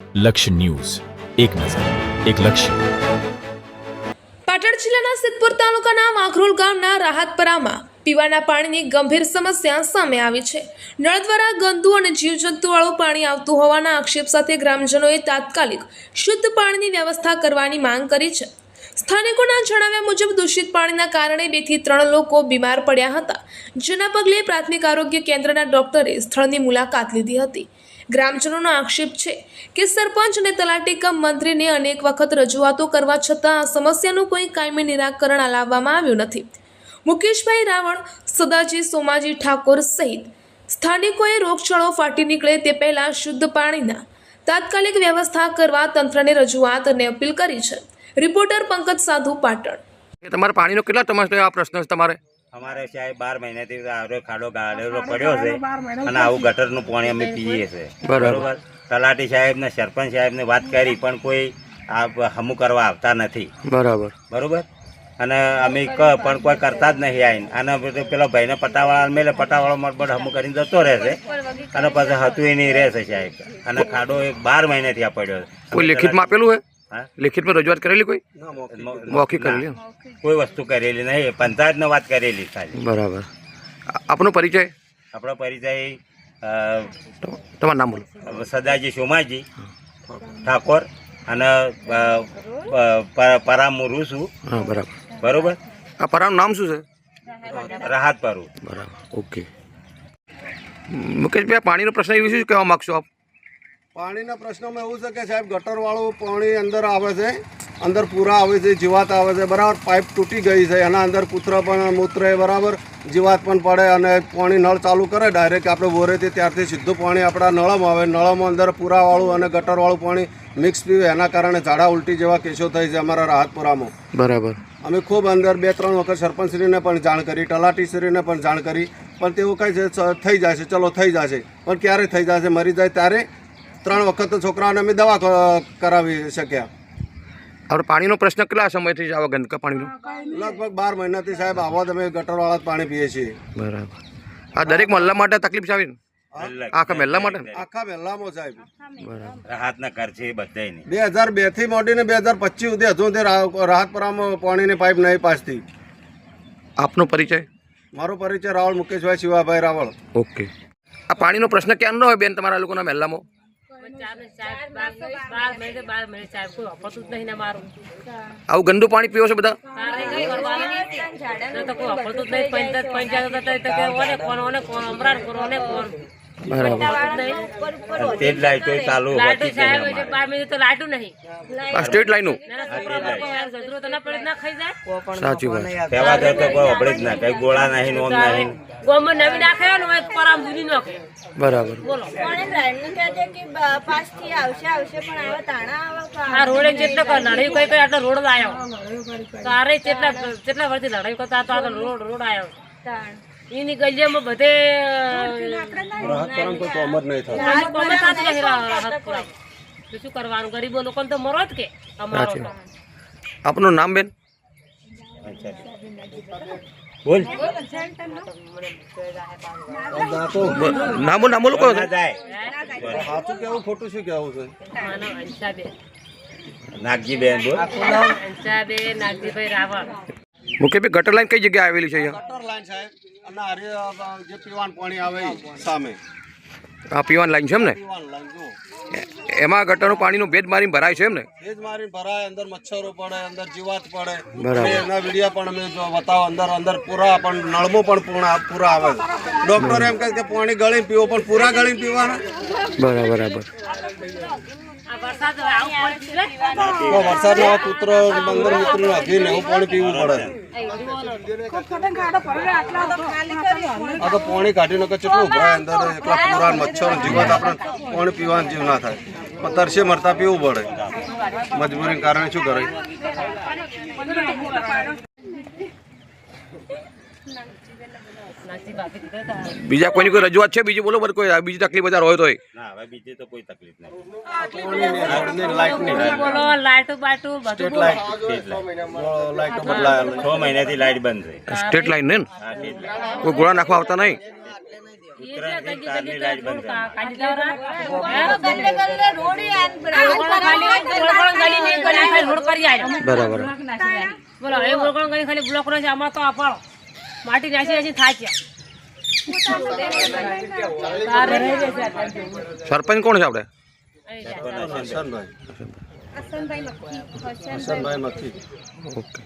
લક્ષ્ય ન્યૂઝ, એક નજર, એક લક્ષ્ય. પાટણ જિલ્લાના સિદ્ધપુર તાલુકાના વાઘરોલ ગામના રાહતપરામાં પીવાના પાણીની ગંભીર સમસ્યા સામે આવી છે. નળ દ્વારા ગંદુ અને જીવજંતુવાળું પાણી આવતું હોવાના આક્ષેપ સાથે ગ્રામજનોએ તાત્કાલિક શુદ્ધ પાણીની વ્યવસ્થા કરવાની માંગ કરી છે. સ્થાનિકોના જણાવ્યા મુજબ દૂષિત પાણીના કારણે 2 થી 3 લોકો બીમાર પડ્યા હતા, જેના પગલે પ્રાથમિક આરોગ્ય કેન્દ્રના ડોક્ટરે સ્થળની મુલાકાત લીધી હતી. ગ્રામજનોનો આક્ષેપ છે કે સરપંચ અને તલાટી કમ મંત્રીને અનેક વખત રજૂઆતો કરવા છતાં આ સમસ્યાનું કોઈ કાયમી નિરાકરણ લાવવામાં આવ્યું નથી. મુકેશભાઈ રાવળ, સદાજી સોમાજી ઠાકોર સહિત સ્થાનિકોએ રોગચાળો ફાટી નીકળે તે પહેલા શુદ્ધ પાણીના તાત્કાલિક વ્યવસ્થા કરવા તંત્રને રજૂઆત અને અપીલ કરી છે. રિપોર્ટર પંકજ સાધુ, પાટણ. તમારે પાણીનો કેટલા તમારે આ પ્રશ્ન છે? તમારે અમારે સાહેબ 12 મહિનાથી આરો ખાડો ગાળેલો પડ્યો છે અને આવું ગટરનું પાણી અમે પીએ છીએ. બરોબર. તલાટી સાહેબ ને સરપંચ સાહેબ ને વાત કરી પણ કોઈ આ હમું કરવા આવતા નથી. બરોબર. અને અમે પણ કોઈ કરતા જ નહીં આવીને. અને પેલા ભાઈને પટાવાળા મેલે પટાવાળો મરબડ હમું કરીને જતો રહેશે અને પછી હતું નહીં રહેશે સાહેબ. અને ખાડો 12 મહિનાથી આ પડ્યો છે. કોઈ લેખિતમાં આપેલું હોય? લેખિતમાં રજૂઆત કરેલી? કોઈ મૌખિક કરેલી? કોઈ વસ્તુ કરેલી નહીં, પંચાયતને વાત કરેલી ખાલી. બરાબર. આપનો પરિચય? આપણો પરિચય તમારું નામ બોલો. સદાજી સોમાજી ઠાકોર અને પરામુરુ છું. હા, બરાબર. બરોબર. આ પરાનું નામ શું છે? રાહત પરું. બરાબર, ઓકે. મુકેશભાઈ, પાણીનો પ્રશ્ન એ વિશે શું કહેવા માગશો આપ? પાણીના પ્રશ્નમાં એવું છે કે સાહેબ ગટરવાળું પાણી અંદર આવે છે, અંદર પૂરા આવે છે, જીવાત આવે છે, બરાબર. પાઇપ તૂટી ગઈ છે, એના અંદર કૂતરા પણ મૂત્રે, બરાબર, જીવાત પણ પડે અને પાણી નળ ચાલુ કરે ડાયરેક્ટ આપણે બોરેથી, ત્યારથી સીધું પાણી આપણા નળમાં આવે. નળમાં અંદર પૂરાવાળું અને ગટરવાળું પાણી મિક્સ પીવે, એના કારણે ઝાડા ઉલટી જેવા કેસો થાય છે અમારા રાહતપુરામાં. બરાબર. અમે ખૂબ અંદર 2-3 વખત સરપંચશ્રીને પણ જાણ કરી, તલાટીશ્રીને પણ જાણ કરી, પણ તેવું કહે છે થઈ જશે, ચલો થઈ જશે. પણ ક્યારે થઈ જશે? મરી જાય ત્યારે. 3 વખત તો છોકરાઓને અમે દવા કરાવી શક્યા. આપણે પાણીનો પ્રશ્ન કેટલા સમયથી આવો ગંદકા પાણીનો? લગભગ 12 મહિનાથી સાહેબ આવા જ અમે ગટરવાળા જ પાણી પીએ છીએ. બરાબર. આ દરેક મહલ્લા માટે તકલીફ છે આવી? આખા મહલ્લા માટે? આખા મહેલામાં સાહેબ. બરાબર. રાહતના ઘર છે બધાય નહીં. 2002 થી મોડીને 2025 સુધી હજુ સુધી રાહતપુરામાં પાણીની પાઇપ નહીં પાસતી. આપનો પરિચય? મારો પરિચય રાવળ મુકેશભાઈ શિવાભાઈ રાવળ. ઓકે. આ પાણીનો પ્રશ્ન ક્યાં ન હોય બેન તમારા લોકોના મહેલામાં? આવું ગંદુ પાણી પીવો છો બધા? તે જ લાઈટો ચાલુ હોતી જ નહીં. સ્ટ્રીટ લાઈનો? સાચી વાત. કહેવા દે તો કોઈ અપડે જ ના, કઈ ગોળા નહીં, નોમ નહીં. બરાબર. રોડે જેટલો લડાઈ કઈ કઈ આટલો રોડ આવ્યો તારે કેટલા વર્ષથી લડાઈ કરતા તો આગળ રોડ આવ્યો. એની ગલીમાં બધે શું કરવાનું? ગરીબો લોકો તો મરો જ કે. આપનું નામ બેન? બોલ. નામ બોલો કહો. ના જાય. સાચું કેવું ખોટું શું કેવું છે? નાગજીબેન બોલ. નાગજીભાઈ રાવળ. મુકેશભાઈ, ગટર લાઈન કઈ જગ્યાએ આવેલી છે અહીંયા? ગટર લાઈન સાહેબ અને જે પીવાનું પાણી આવે સામે આ પીવાની લાઈન છે એમ ને? પીવાનું લાઈન જો એમાં ગટરનું પાણીનું ભેજ મારીને ભરાય છે એમ ને? ભેજ મારીને ભરાય, અંદર મચ્છરો પડે, અંદર જીવાત પડે. બરાબર. એના વિડીયા પણ અમે બતાવો. અંદર પૂરા પણ નળમો પણ પૂરા આવે. ડોક્ટર એમ કહે કે પાણી ગળીને પીવો, પણ પૂરા ગળીને પીવાના. બરાબર. વરસાદમાં કૂતરો અંદર મિત્રો હગીને એવું પાણી પીવું પડે. આ તો પાણી કાઢીને કેટલું ઉભરાય અંદર, એકલા પૂરા મચ્છર જીવાત આપણે પાણી પીવાનું જીવ ના થાય. પણ તરસે મરતા પીવું પડે, મજબૂરી કારણે. શું કરે? બીજા કોઈની કોઈ રજૂઆત છે? બીજી બોલો, કોઈ બીજી તકલીફ બધા હોય તો? ના, હવે બીજી તો કોઈ તકલીફ નથી. લાઈટો બાટો બધું લાઈટો બદલાય. 6 મહિનાથી લાઈટ બંધ છે. સ્ટ્રીટ લાઈન ને? હા, સ્ટ્રીટ લાઈટ. કોઈ ગોળા નાખવા આવતા નહીં? એટલે તારની લાઈટ બંધ કરી. ગલ્લે ગલ્લે રોડી આન રોડ કરી આવ્યો. બરાબર બોલો એ રોડ કરી ખાલી બ્લોક રહે છે અમાર તો અપાડો માટી નાસી થાક્યા. સરપંચ કોણ છે આપણે? હસનભાઈ મક્કી. ઓકે.